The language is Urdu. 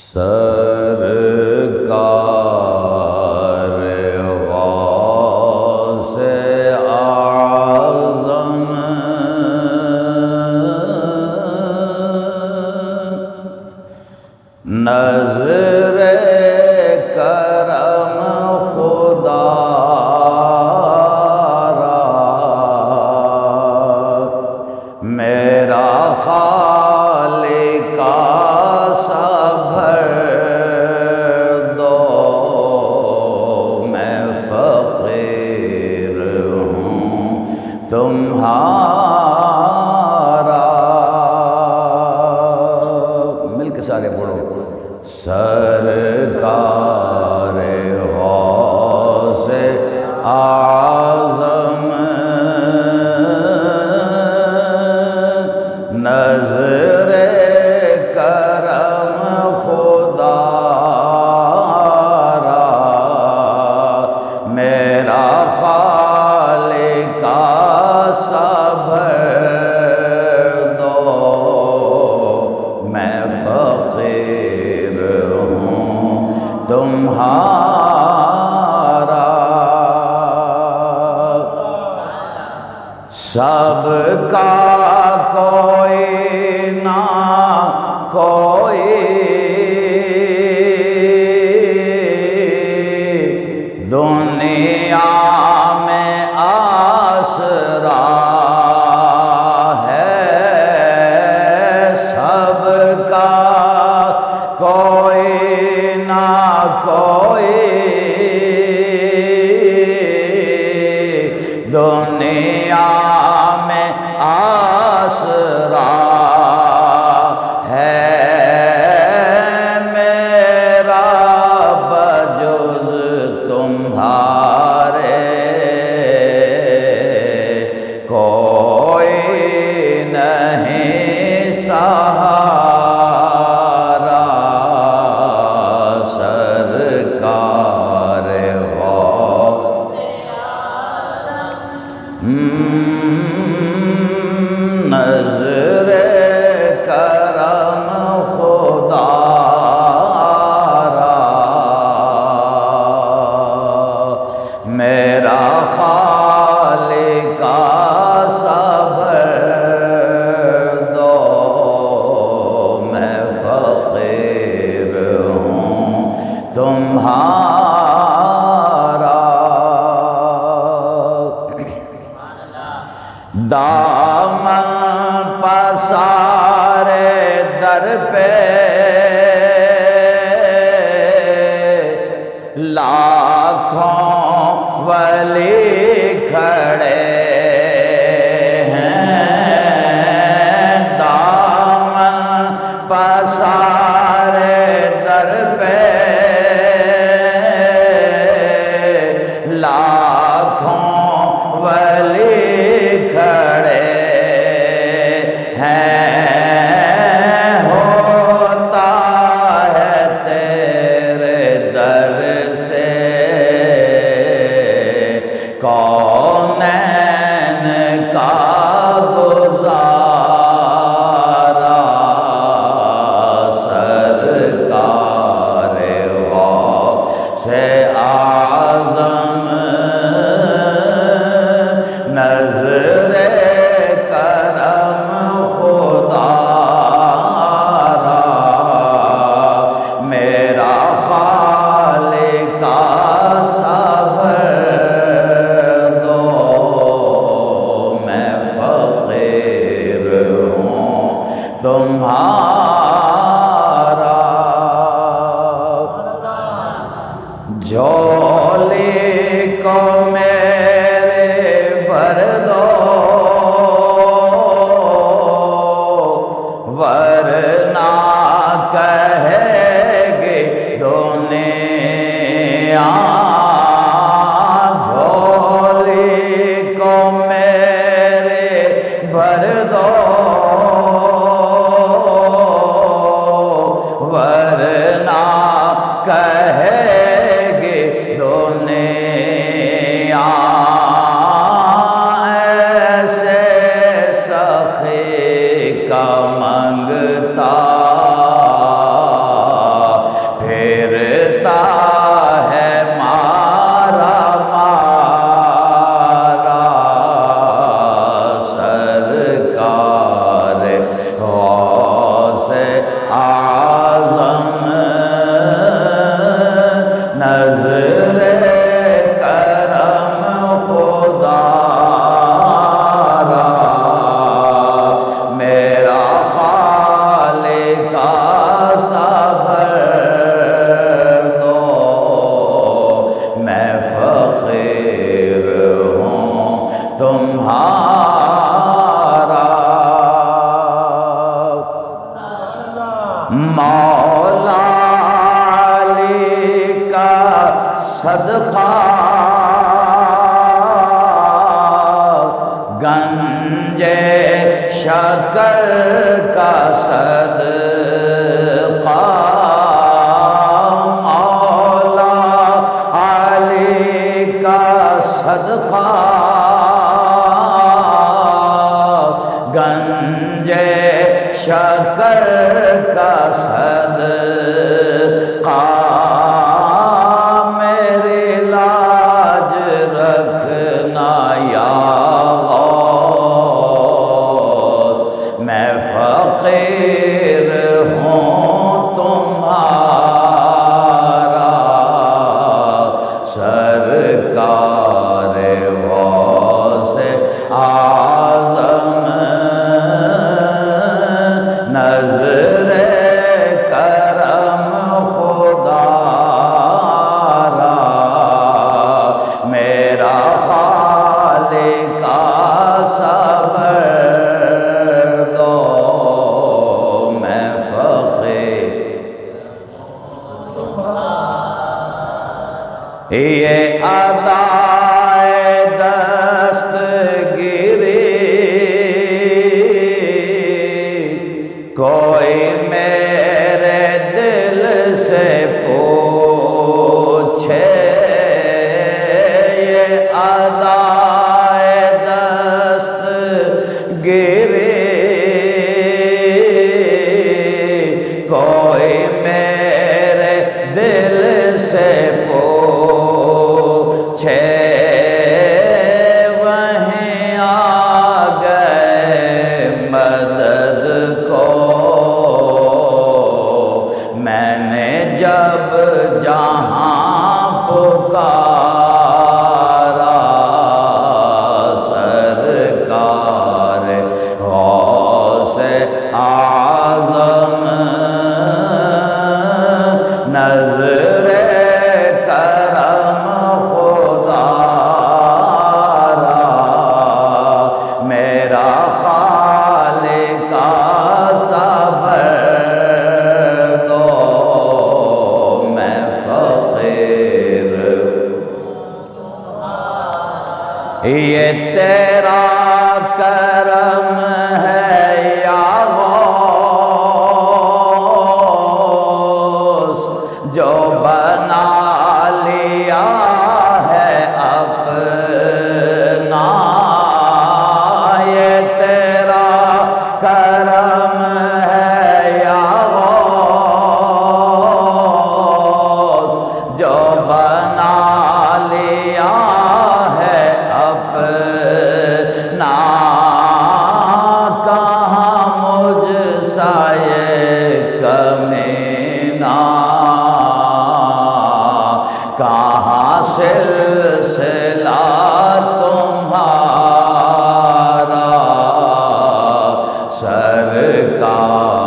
سرکار غوث اعظم نظر کرم خدا را میرا خالق سا بھر دو میں فقیر ہوں تمہارا مل کے سارے پڑھو سرکار غوث اعظم نظر کرم خدا را میرا خالق سا بھر دو میں فقیر ہوں تمہارا سب کا کوئی نہ کوئی دنیا میں آسرا ہے سب کا کوئی نہ کوئی دنیا میں آسرا ہے میرا بجز تمہارے کوئی نہیں سہارا سرکار غوث نظر کرم خدا را میرا خالق سا بھر دو میں فقیر ہوں تمہارا دامن پسارے در پہ لاکھوں ولی کھڑے ہیں دامن پسارے در پہ لاکھوں ولی کھڑے ہیں ہوتا ہے تیرے در سے کونین کا گزارا سرکار صدقہ گنجے شکر کا صدقہ مولا علی کا صدقہ گنجے شکر کا صدقہ میری لاج رکھنا یا غوث میں فقیر ہوں تمہارا سرکار غوث اعظم نظر کرم خدا را میرا خالق کا صبر دو میں فقیر یہ ادائے دستگیری کوئی میرے دل سے پوچھے یہ ادائے دستگیری کوئی میرے دل سے پوچھے وہیں آ گئے مدد کو میں نے جب جہاں پکارا سرکار غوث اعظم نظر کرم خدا را میرا خالق کا صبر دو میں فقیر یہ تیرا کرم ہے یا غوث جو بنا لیا ہے اپنا یہ تیرا کرم ہے یا غوث جو بنا لیا ہے اپنا کہاں مجھ سا یہ کمینہ کہاں سلسلہ تمہارا سرکار